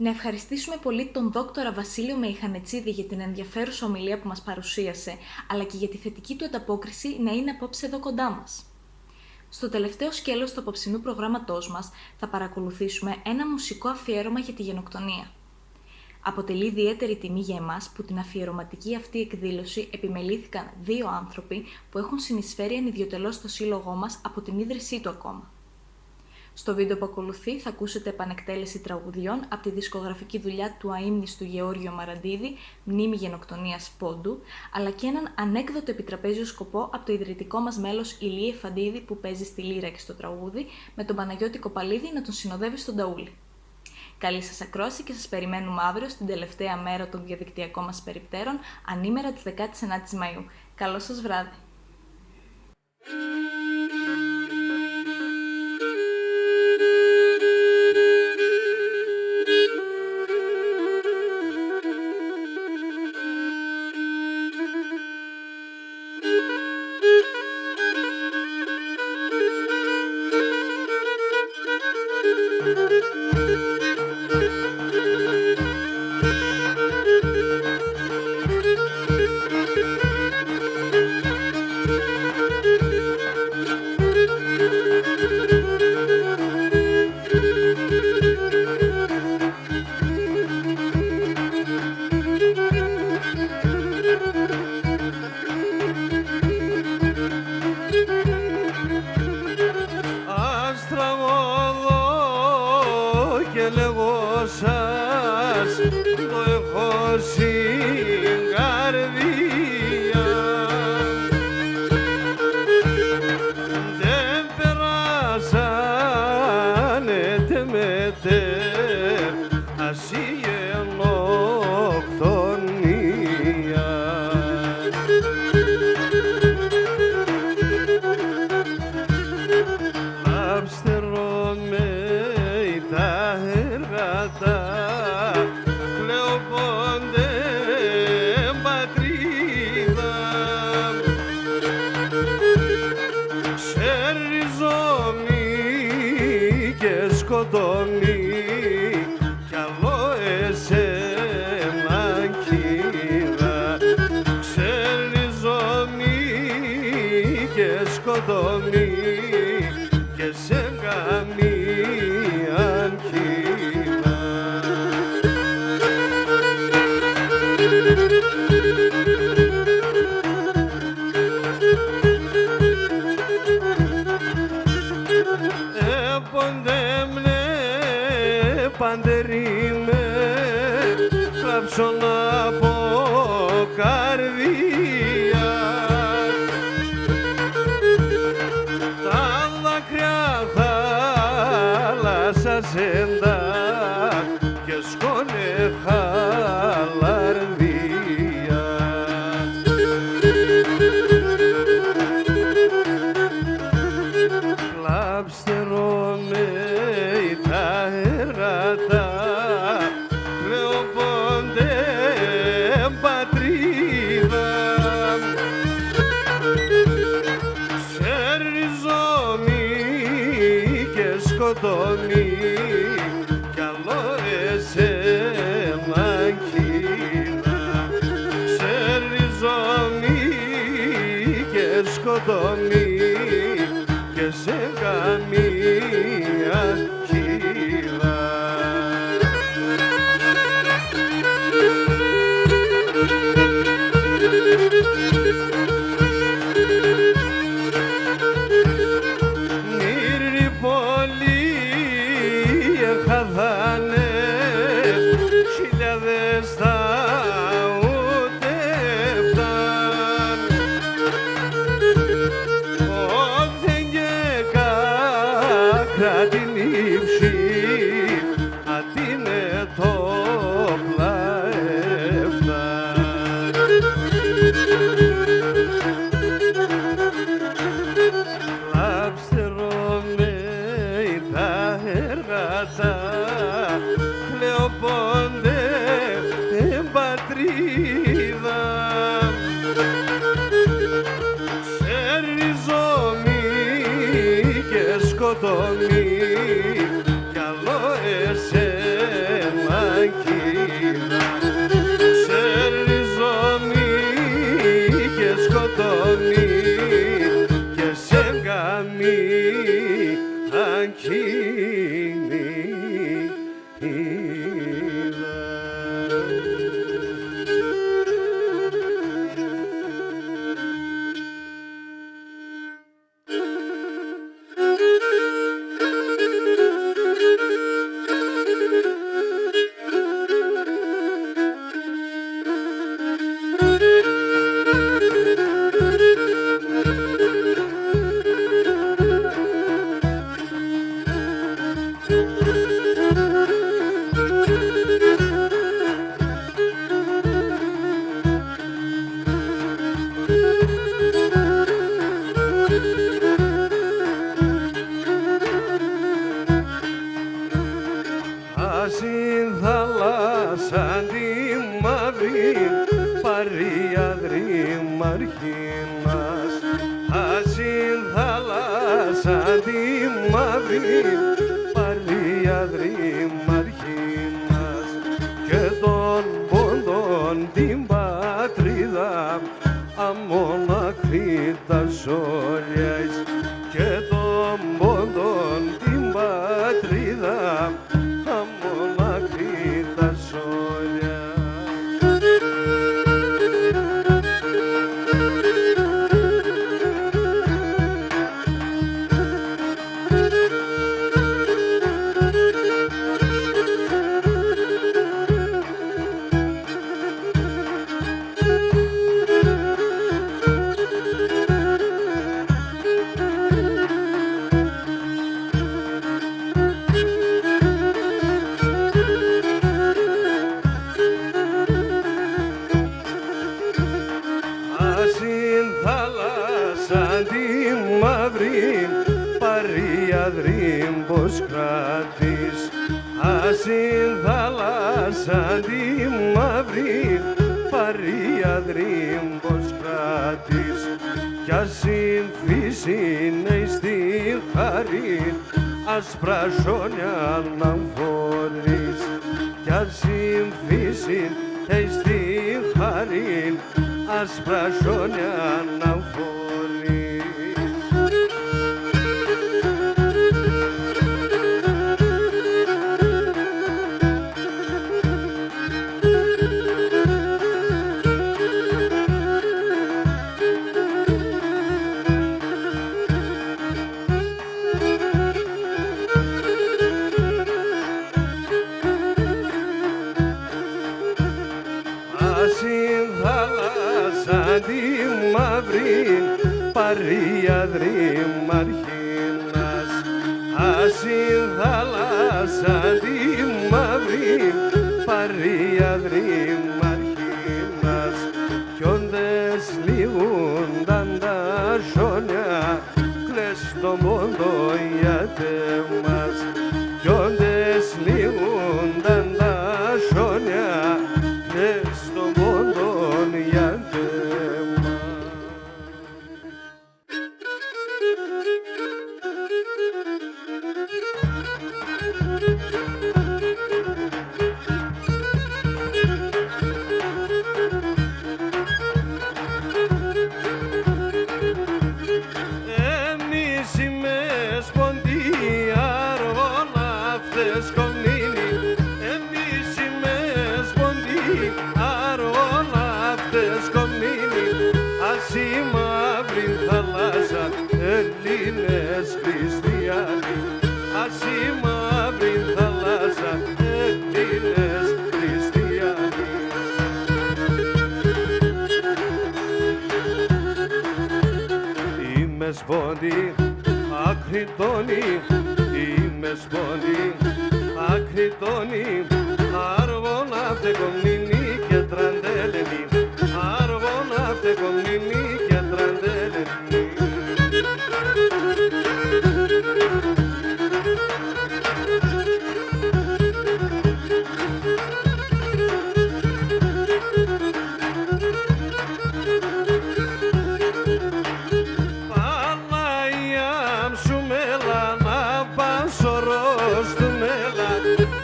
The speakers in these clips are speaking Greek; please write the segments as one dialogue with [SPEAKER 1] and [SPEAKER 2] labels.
[SPEAKER 1] Να ευχαριστήσουμε πολύ τον δόκτορα Βασίλειο Μεϊχανετσίδη για την ενδιαφέρουσα ομιλία που μας παρουσίασε, αλλά και για τη θετική του ανταπόκριση να είναι απόψε εδώ κοντά μας. Στο τελευταίο σκέλος του απόψινού προγράμματός μας θα παρακολουθήσουμε ένα μουσικό αφιέρωμα για τη γενοκτονία. Αποτελεί ιδιαίτερη τιμή για εμάς που την αφιερωματική αυτή εκδήλωση επιμελήθηκαν δύο άνθρωποι που έχουν συνεισφέρει ανιδιοτελώς στο σύλλογό μας από την ίδρυσή του ακόμα. Στο βίντεο που ακολουθεί θα ακούσετε επανεκτέλεση τραγουδιών από τη δισκογραφική δουλειά του αείμνηστου Γεώργιο Μαραντίδη, Μνήμη Γενοκτονίας Πόντου, αλλά και έναν ανέκδοτο επιτραπέζιο σκοπό από το ιδρυτικό μας μέλος Ηλία Εφαντίδη που παίζει στη λύρα και στο τραγούδι, με τον Παναγιώτη Κοπαλίδη να τον συνοδεύει στον ταούλι. Καλή σας ακρόαση και σας περιμένουμε αύριο στην τελευταία μέρα των διαδικτυακών μας περιπτέρων, ανήμερα της 19ης Μαΐου. Καλό σας βράδυ!
[SPEAKER 2] σκοτώνει κι άλλο εσένα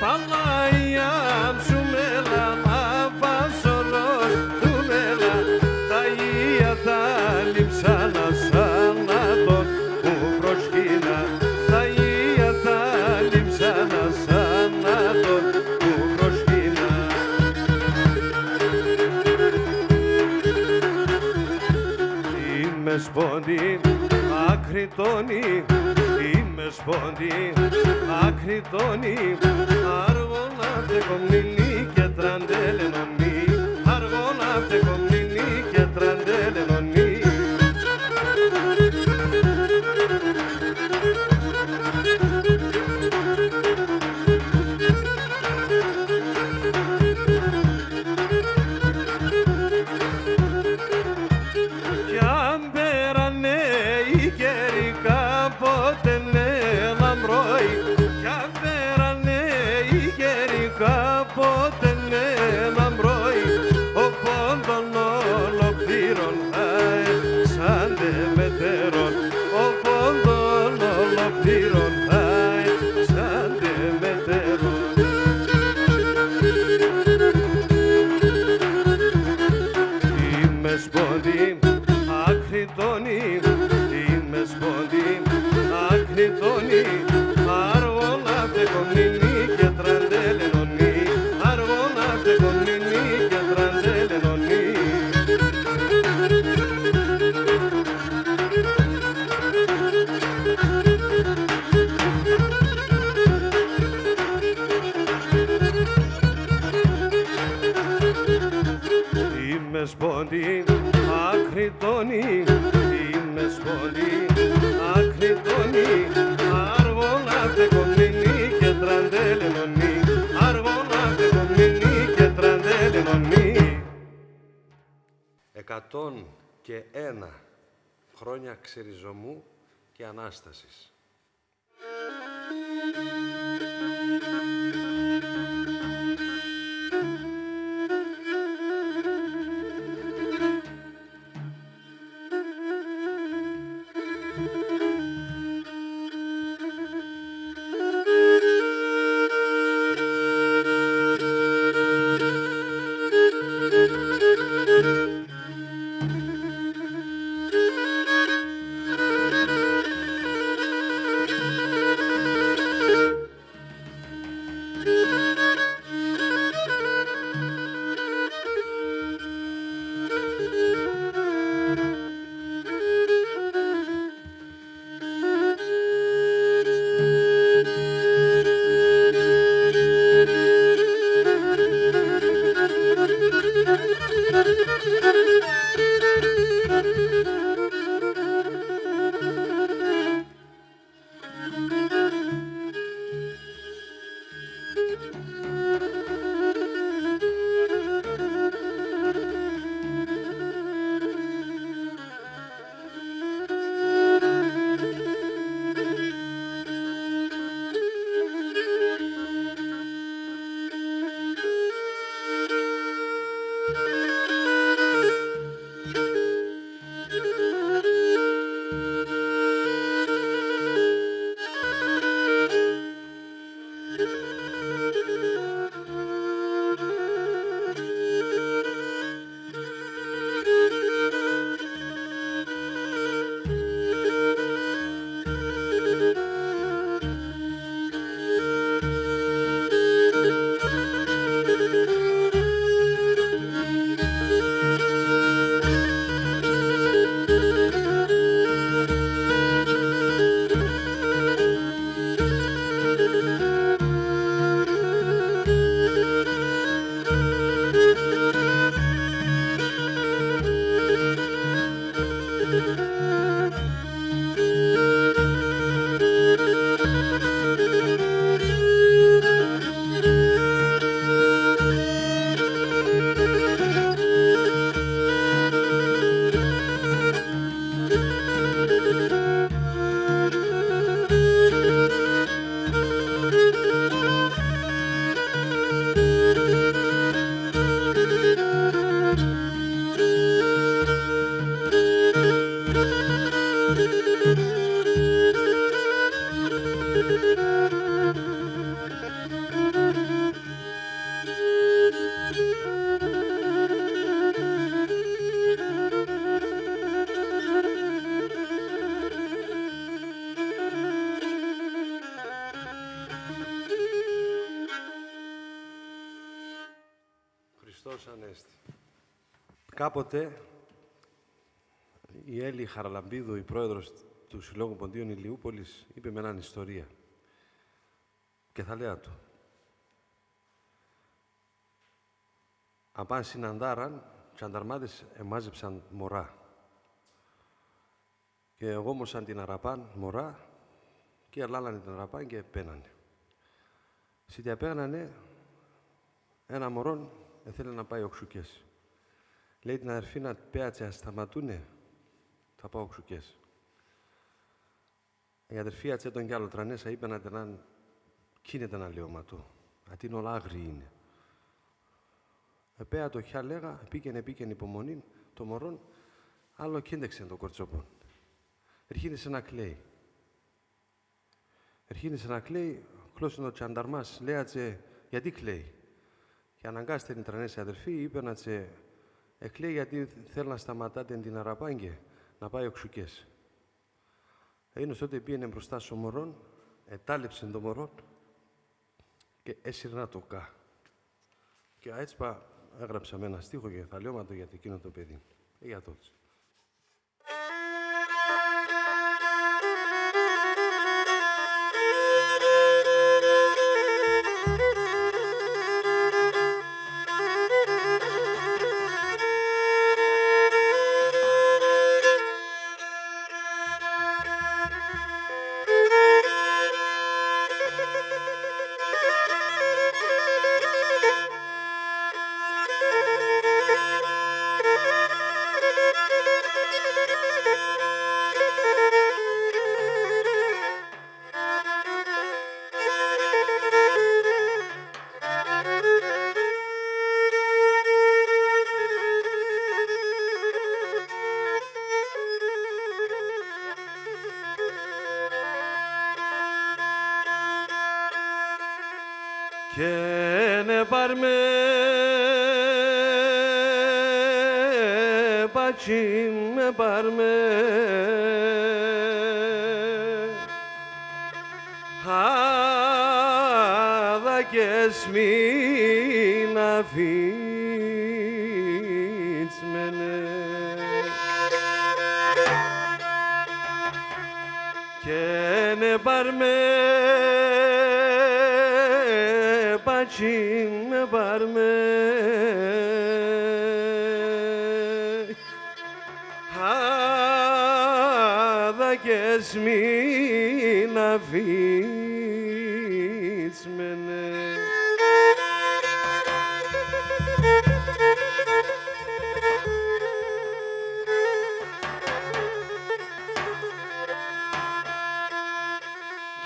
[SPEAKER 2] Παλάια σου μέλα, μα πας ορός του μέλα, τα ία τα σπόντι, ακριτώνει, αργόνα φτεκομνήνη και τραντελενονή, αργόνα φτεκομνήνη και τραντελενονή. Κι αν πέρανε οι καιροί κάποτε ναι λαμπρόι, κι αν πέρανε οι καιροί κάποτε ναι λαμπρόι, ο πόντων ολοκλήρων θα σαν μετέρων, ο πόντων ολοκλήρων θα σαν μετέρων. Είμαι σπόντι, ακριτώνει, είμαι σπόντι, ακριτώνει, αργόνα φτεκομνήνη και τραντελενονή, αργόνα φτεκομνήνη και τραντελενονή. Είμαι σπόντι, ακριτώνει, είμαι σπόντι, ακριτώνει, αργόνα φτεκομνήνη και τραντελενονή, αργόνα φτεκομνήνη και τραντελενονή. 101 χρόνια ξεριζωμού και Ανάστασης. Χριστός Ανέστη. Κάποτε η Έλλη Χαραλαμπίδου, η πρόεδρος του Συλλόγου Ποντίων Ηλιούπολης είπε με έναν ιστορία. Και θα λέω του. Απάν συναντάραν, και ανταρμάδες εμάζεψαν μωρά. Και εγώ όμως σαν την αραπάν μωρά και αλάλανε την αραπάν και πένανε. Συντιαπέγνανε ένα μωρόν θέλει να πάει οξουκές. Λέει την αδερφή να πέατσε να σταματούνε, θα πάω οξουκές. Η αδερφή άτσε τον κι άλλο τρανέσα είπε να τενάν κίνεται ένα λεωματό. Ατήν όλα άγριοι είναι. Επέα το χιά λέγα, πήγαινε υπομονή, το μωρόν, άλλο κίντεξε το κορτσόπον. Ερχίνησε να κλαίει. Κλώσσε το τσανταρμάς, λέατσε, γιατί κλαίει. Και αναγκάστε την τρανέσα αδερφή, είπε να τσε, εκλαίει γιατί θέλει να σταματάτε την αραπάγκε, να πάει οξουκές. Εκείνος τότε πήγαινε μπροστά στο μωρόν, ετάλεψε το μωρόν και έσυρνα το κα. Και έτσι έγραψα με ένα στίχο και θα λιώματο για εκείνο το παιδί. Για τότε. Και ne parme bacim me parme hada kesmina fitsmene και ne parme bacim me parme hada kesmina fitsmene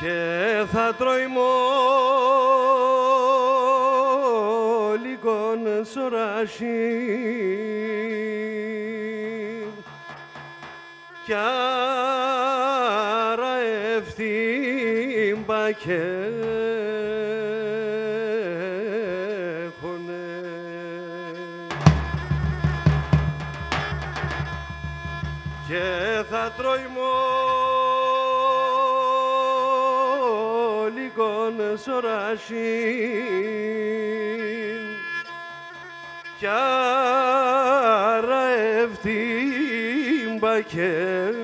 [SPEAKER 2] και θα τρώει μόλικον σωράσει κι άρα ευθύν πακέχωνε και θα τρώει μόλικον σωράσει κι άρα ευθύν πακέχωνε